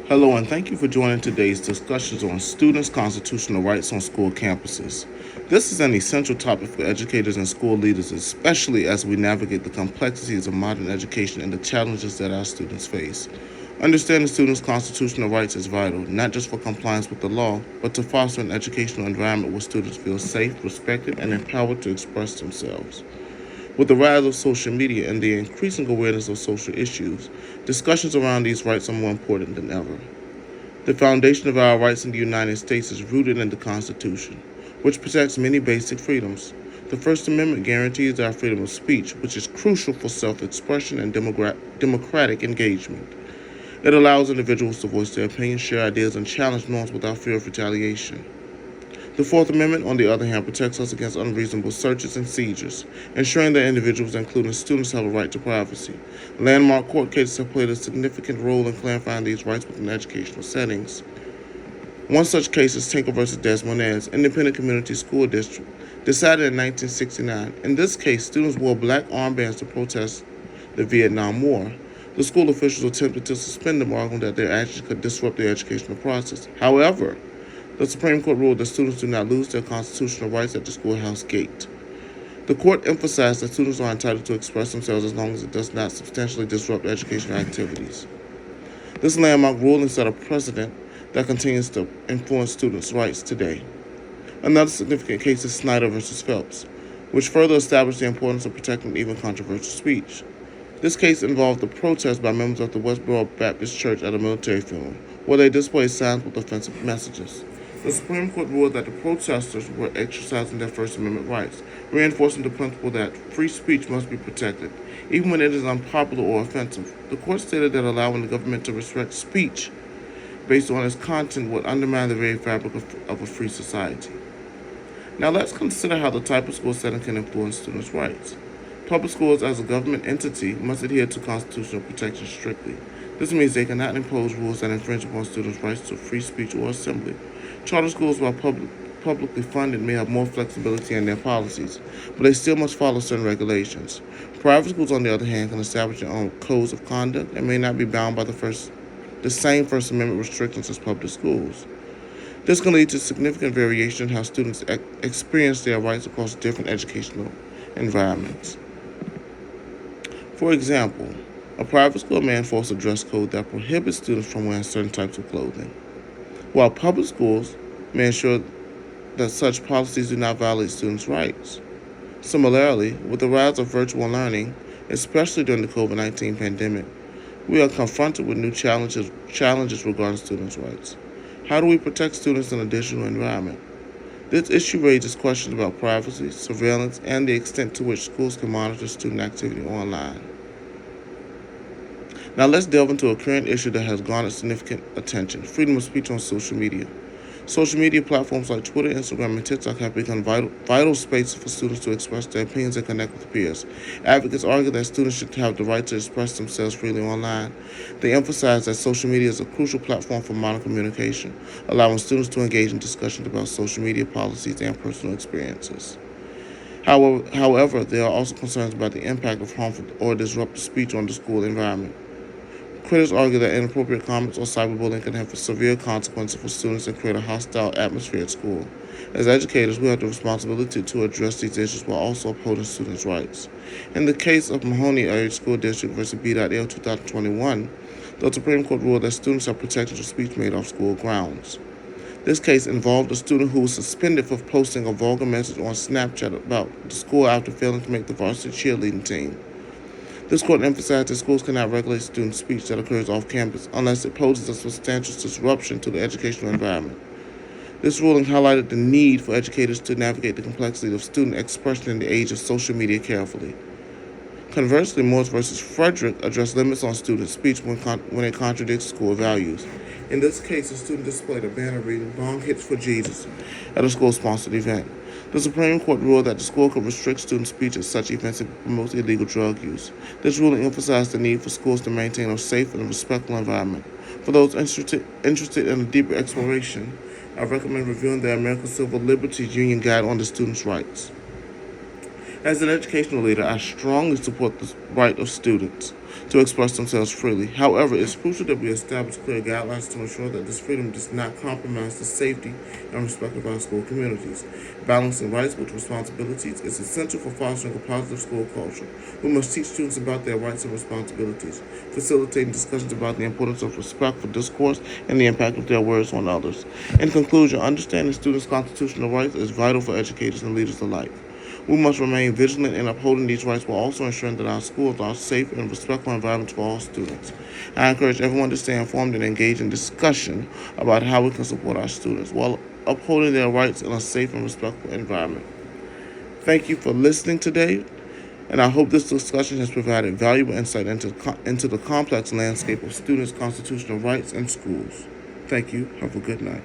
Hello, and thank you for joining today's discussions on students' constitutional rights on school campuses. This is an essential topic for educators and school leaders, especially as we navigate the complexities of modern education and the challenges that our students face. Understanding students' constitutional rights is vital, not just for compliance with the law, but to foster an educational environment where students feel safe, respected, and empowered to express themselves. With the rise of social media and the increasing awareness of social issues, discussions around these rights are more important than ever. The foundation of our rights in the United States is rooted in the Constitution, which protects many basic freedoms. The First Amendment guarantees our freedom of speech, which is crucial for self expression and democratic engagement. It allows individuals to voice their opinions, share ideas, and challenge norms without fear of retaliation. The Fourth Amendment, on the other hand, protects us against unreasonable searches and seizures, ensuring that individuals, including students, have a right to privacy. Landmark court cases have played a significant role in clarifying these rights within educational settings. One such case is Tinker v. Des Moines Independent Community School District, decided in 1969. In this case, students wore black armbands to protest the Vietnam War. The school officials attempted to suspend them, arguing that their actions could disrupt the educational process. However, the Supreme Court ruled that students do not lose their constitutional rights at the schoolhouse gate. The court emphasized that students are entitled to express themselves as long as it does not substantially disrupt educational activities. This landmark ruling set a precedent that continues to influence students' rights today. Another significant case is Snyder v. Phelps, which further established the importance of protecting even controversial speech. This case involved the protest by members of the Westboro Baptist Church at a military funeral, where they displayed signs with offensive messages. The Supreme Court ruled that the protesters were exercising their First Amendment rights, reinforcing the principle that free speech must be protected, even when it is unpopular or offensive. The court stated that allowing the government to restrict speech based on its content would undermine the very fabric of a free society. Now let's consider how the type of school setting can influence students' rights. Public schools, as a government entity, must adhere to constitutional protections strictly. This means they cannot impose rules that infringe upon students' rights to free speech or assembly. Charter schools, while publicly funded, may have more flexibility in their policies, but they still must follow certain regulations. Private schools, on the other hand, can establish their own codes of conduct and may not be bound by the same First Amendment restrictions as public schools. This can lead to significant variation in how students experience their rights across different educational environments. For example, a private school may enforce a dress code that prohibits students from wearing certain types of clothing, while public schools may ensure that such policies do not violate students' rights. Similarly, with the rise of virtual learning, especially during the COVID-19 pandemic, we are confronted with new challenges regarding students' rights. How do we protect students in a digital environment? This issue raises questions about privacy, surveillance, and the extent to which schools can monitor student activity online. Now let's delve into a current issue that has garnered significant attention: freedom of speech on social media. Social media platforms like Twitter, Instagram, and TikTok have become vital spaces for students to express their opinions and connect with peers. Advocates argue that students should have the right to express themselves freely online. They emphasize that social media is a crucial platform for modern communication, allowing students to engage in discussions about social media policies and personal experiences. However, there are also concerns about the impact of harmful or disruptive speech on the school environment. Critics argue that inappropriate comments or cyberbullying can have severe consequences for students and create a hostile atmosphere at school. As educators, we have the responsibility to address these issues while also upholding students' rights. In the case of Mahoney Area School District v. B.L. 2021, the Supreme Court ruled that students are protected from speech made off school grounds. This case involved a student who was suspended for posting a vulgar message on Snapchat about the school after failing to make the varsity cheerleading team. This court emphasized that schools cannot regulate student speech that occurs off campus unless it poses a substantial disruption to the educational environment. This ruling highlighted the need for educators to navigate the complexity of student expression in the age of social media carefully. Conversely, Morse v. Frederick addressed limits on student speech when it contradicts school values. In this case, a student displayed a banner reading "Bong Hits for Jesus" at a school-sponsored event. The Supreme Court ruled that the school could restrict student speech at such events if it promotes illegal drug use. This ruling emphasized the need for schools to maintain a safe and respectful environment. For those interested in a deeper exploration, I recommend reviewing the American Civil Liberties Union Guide on the Students' Rights. As an educational leader, I strongly support the right of students to express themselves freely. However, it's crucial that we establish clear guidelines to ensure that this freedom does not compromise the safety and respect of our school communities. Balancing rights with responsibilities is essential for fostering a positive school culture. We must teach students about their rights and responsibilities, facilitating discussions about the importance of respect for discourse and the impact of their words on others. In conclusion, understanding students' constitutional rights is vital for educators and leaders alike. We must remain vigilant in upholding these rights while also ensuring that our schools are safe and respectful environments for all students. I encourage everyone to stay informed and engage in discussion about how we can support our students while upholding their rights in a safe and respectful environment. Thank you for listening today, and I hope this discussion has provided valuable insight into the complex landscape of students' constitutional rights in schools. Thank you. Have a good night.